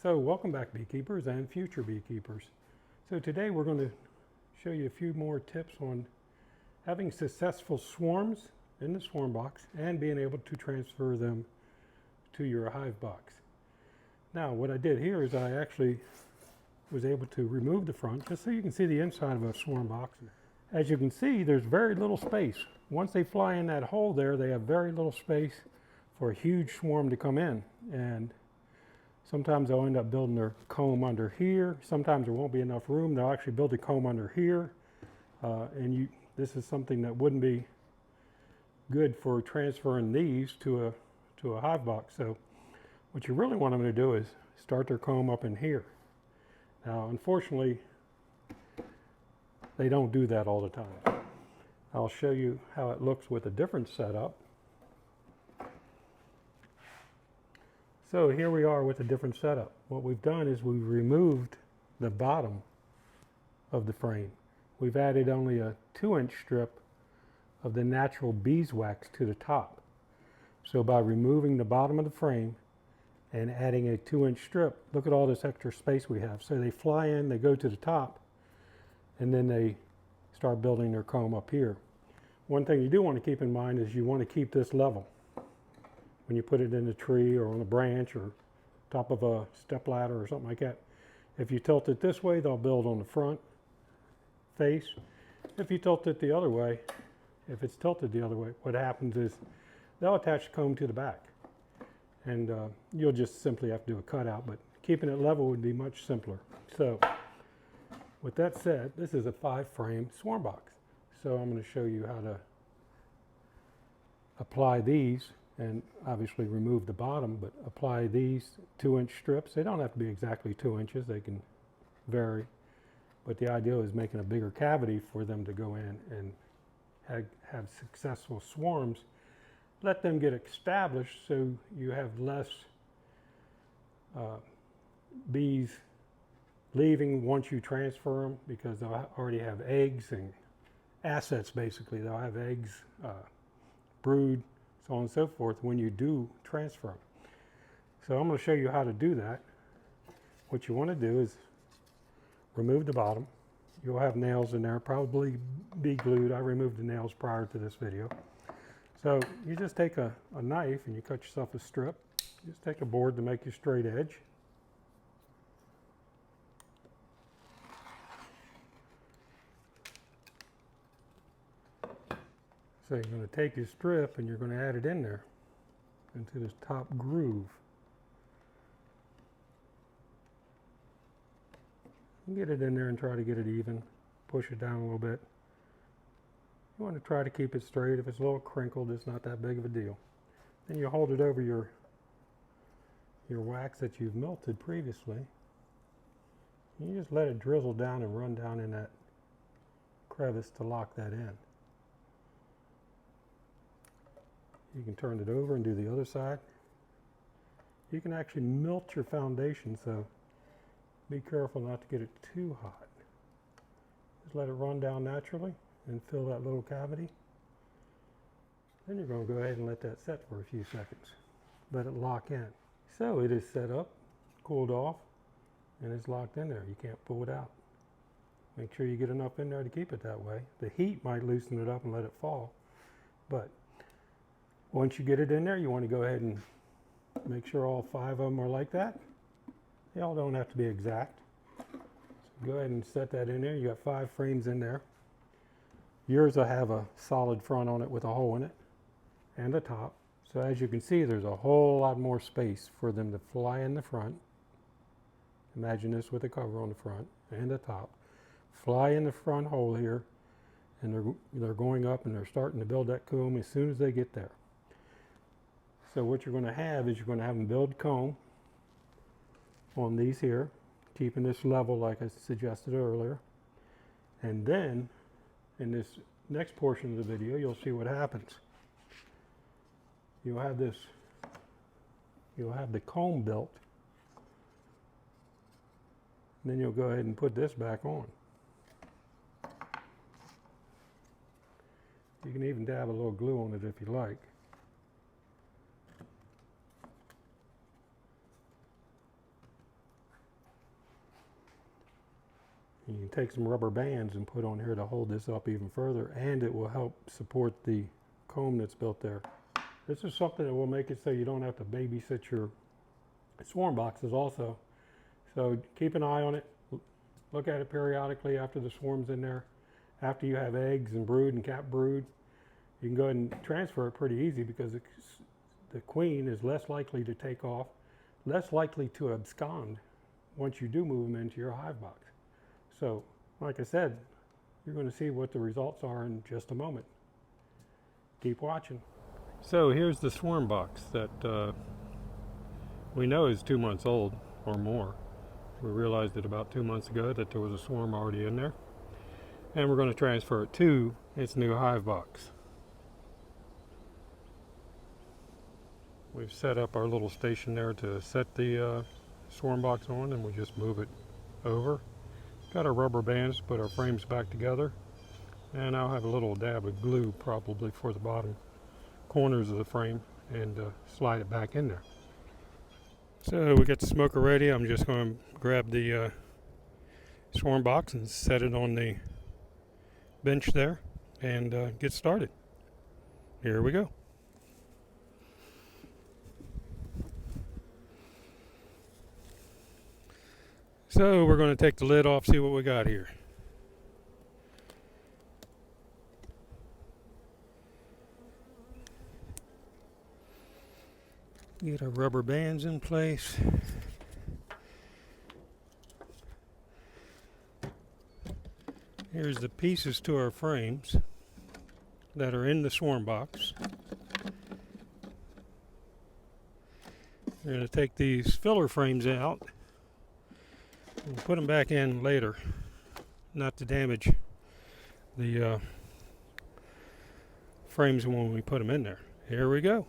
So welcome back, beekeepers and future beekeepers. So today we're going to show you a few more tips on having successful swarms in the swarm box and being able to transfer them to your hive box. Now what I did here is I actually was able to remove the front just so you can see the inside of a swarm box. As you can see, there's very little space. Once they fly in that hole there, they have very little space for a huge swarm to come in. And sometimes they'll end up building their comb under here. Sometimes there won't be enough room. They'll actually build a comb under here. This is something that wouldn't be good for transferring these to a hive box. So what you really want them to do is start their comb up in here. Now, unfortunately, they don't do that all the time. I'll show you how it looks with a different setup. So here we are with a different setup. What we've done is we've removed the bottom of the frame. We've added only a 2-inch strip of the natural beeswax to the top. So by removing the bottom of the frame and adding a 2-inch strip, look at all this extra space we have. So they fly in, they go to the top, and then they start building their comb up here. One thing you do want to keep in mind is you want to keep this level. When you put it in a tree or on a branch or top of a step ladder or something like that. If you tilt it this way, they'll build on the front face. If you tilt it the other way, if it's tilted the other way, what happens is they'll attach the comb to the back. And you'll just simply have to do a cutout, but keeping it level would be much simpler. So with that said, this is a 5-frame swarm box. So I'm going to show you how to apply these and obviously remove the bottom, but apply these 2-inch strips. They don't have to be exactly 2 inches, they can vary, but the idea is making a bigger cavity for them to go in and have successful swarms. Let them get established so you have less bees leaving once you transfer them, because they'll already have eggs and assets. Basically they'll have eggs, brood, so on and so forth when you do transfer them. So I'm going to show you how to do that. What you want to do is remove the bottom. You'll have nails in there, probably be glued. I removed the nails prior to this video. So you just take a knife and you cut yourself a strip. Just take a board to make your straight edge. So you're going to take your strip and you're going to add it in there into this top groove. Get it in there and try to get it even. Push it down a little bit. You want to try to keep it straight. If it's a little crinkled, it's not that big of a deal. Then you hold it over your wax that you've melted previously. You just let it drizzle down and run down in that crevice to lock that in. You can turn it over and do the other side. You can actually melt your foundation, so be careful not to get it too hot. Just let it run down naturally and fill that little cavity. Then you're going to go ahead and let that set for a few seconds. Let it lock in. So it is set up, cooled off, and it's locked in there. You can't pull it out. Make sure you get enough in there to keep it that way. The heat might loosen it up and let it fall, but once you get it in there, you want to go ahead and make sure all 5 of them are like that. They all don't have to be exact. So go ahead and set that in there. You got 5 frames in there. Yours will have a solid front on it with a hole in it and a top. So as you can see, there's a whole lot more space for them to fly in the front. Imagine this with a cover on the front and the top. Fly in the front hole here, and they're going up and they're starting to build that comb as soon as they get there. So what you're going to have is you're going to have them build comb on these here, keeping this level like I suggested earlier. And then in this next portion of the video, you'll see what happens. You'll have the comb built. And then you'll go ahead and put this back on. You can even dab a little glue on it if you like. And you can take some rubber bands and put on here to hold this up even further, and it will help support the comb that's built there. This is something that will make it so you don't have to babysit your swarm boxes also. So keep an eye on it. Look at it periodically after the swarm's in there. After you have eggs and brood and cap brood, you can go ahead and transfer it pretty easy because the queen is less likely to take off, less likely to abscond once you do move them into your hive box. So, like I said, you're going to see what the results are in just a moment. Keep watching. So here's the swarm box that we know is 2 months old or more. We realized it about 2 months ago that there was a swarm already in there. And we're going to transfer it to its new hive box. We've set up our little station there to set the swarm box on, and we just move it over. Got our rubber bands to put our frames back together. And I'll have a little dab of glue probably for the bottom corners of the frame and slide it back in there. So we got the smoker ready. I'm just going to grab the swarm box and set it on the bench there and get started. Here we go. So we're going to take the lid off, see what we got here. Get our rubber bands in place. Here's the pieces to our frames that are in the swarm box. We're going to take these filler frames out and put them back in later, not to damage the frames when we put them in there. Here we go.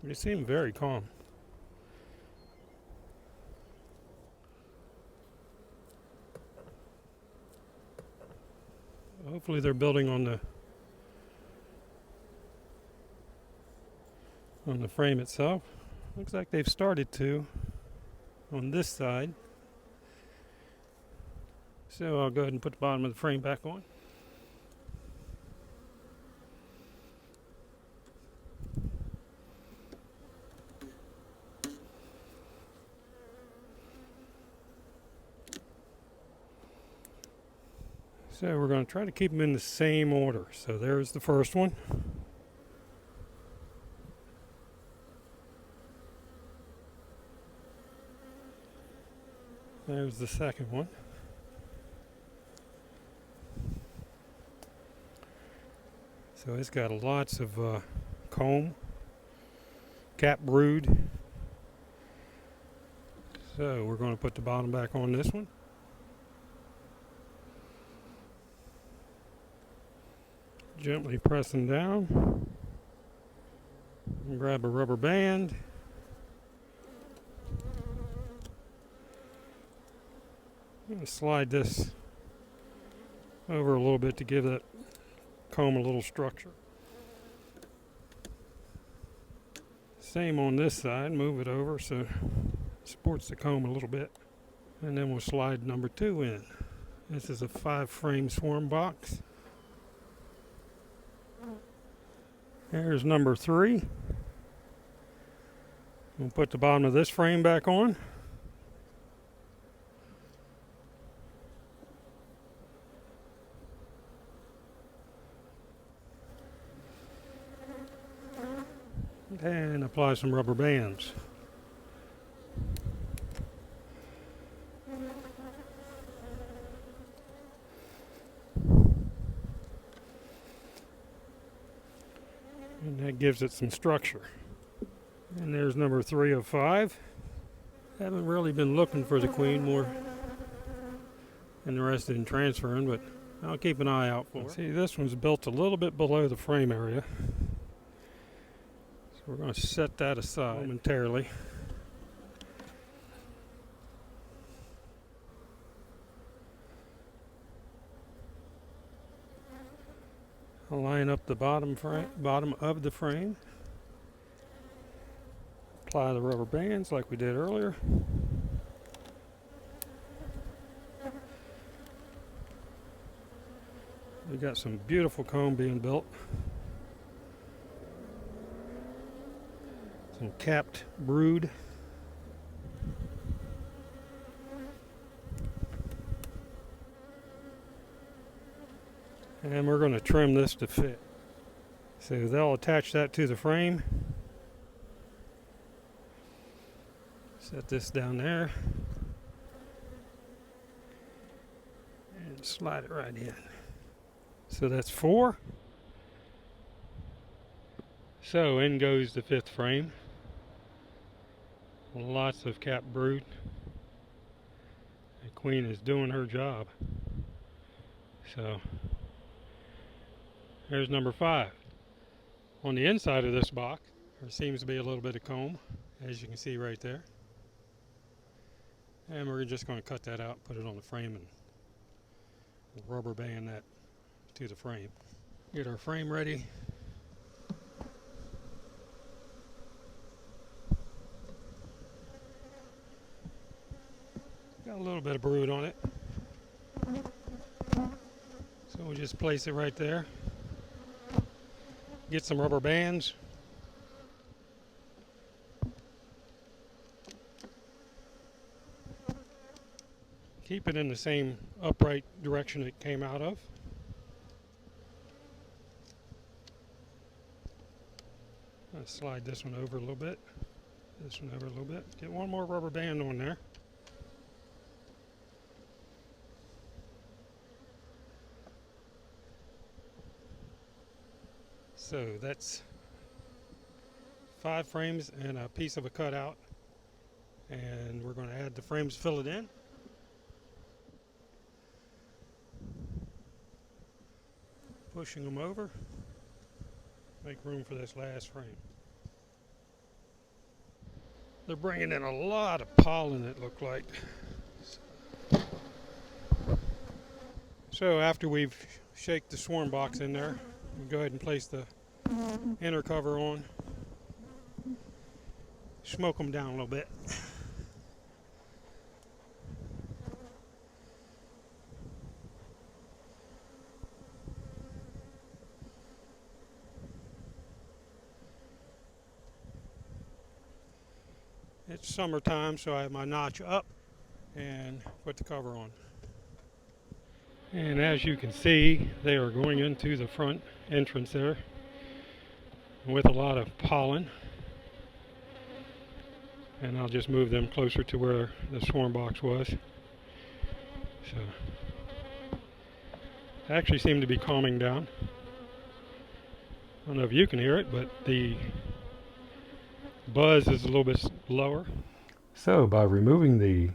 They seem very calm. Hopefully they're building on the frame itself. Looks like they've started to on this side. So I'll go ahead and put the bottom of the frame back on. So we're going to try to keep them in the same order. So there's the first one. There's the second one. So it's got lots of comb, cap brood. So we're going to put the bottom back on this one. Gently pressing down. And grab a rubber band. I'm going to slide this over a little bit to give that comb a little structure. Same on this side, move it over so it supports the comb a little bit. And then we'll slide number 2 in. This is a 5-frame swarm box. Here's number 3. We'll put the bottom of this frame back on. And apply some rubber bands. And that gives it some structure. And there's number 3 of 5. Haven't really been looking for the queen, more interested in transferring, but I'll keep an eye out for it. See, this one's built a little bit below the frame area. We're going to set that aside momentarily. I'll line up the bottom of the frame. Apply the rubber bands like we did earlier. We got some beautiful comb being built. Some capped brood. And we're going to trim this to fit. So they'll attach that to the frame. Set this down there. And slide it right in. So that's 4. So in goes the 5th frame. Lots of capped brood. The queen is doing her job. So there's number 5. On the inside of this box, there seems to be a little bit of comb, as you can see right there. And we're just going to cut that out, put it on the frame, and rubber band that to the frame. Get our frame ready. Got a little bit of brood on it. So we'll just place it right there. Get some rubber bands. Keep it in the same upright direction it came out of. I'll slide this one over a little bit. This one over a little bit. Get one more rubber band on there. So that's 5 frames and a piece of a cutout. And we're going to add the frames, fill it in. Pushing them over. Make room for this last frame. They're bringing in a lot of pollen, it looked like. So after we've shaked the swarm box in there, we'll go ahead and place the inner cover on. Smoke them down a little bit. It's summertime, so I have my notch up and put the cover on. And as you can see, they are going into the front entrance there with a lot of pollen. And I'll just move them closer to where the swarm box was. So, they actually seem to be calming down. I don't know if you can hear it, but the buzz is a little bit lower. So by removing the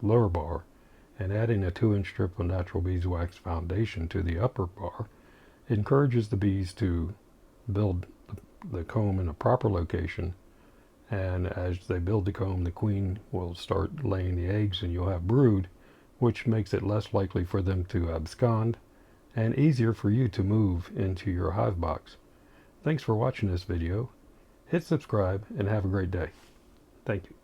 lower bar and adding a 2-inch strip of natural beeswax foundation to the upper bar, it encourages the bees to build the comb in a proper location, and as they build the comb, the queen will start laying the eggs and you'll have brood, which makes it less likely for them to abscond and easier for you to move into your hive box. Thanks for watching this video. Hit subscribe and have a great day. Thank you.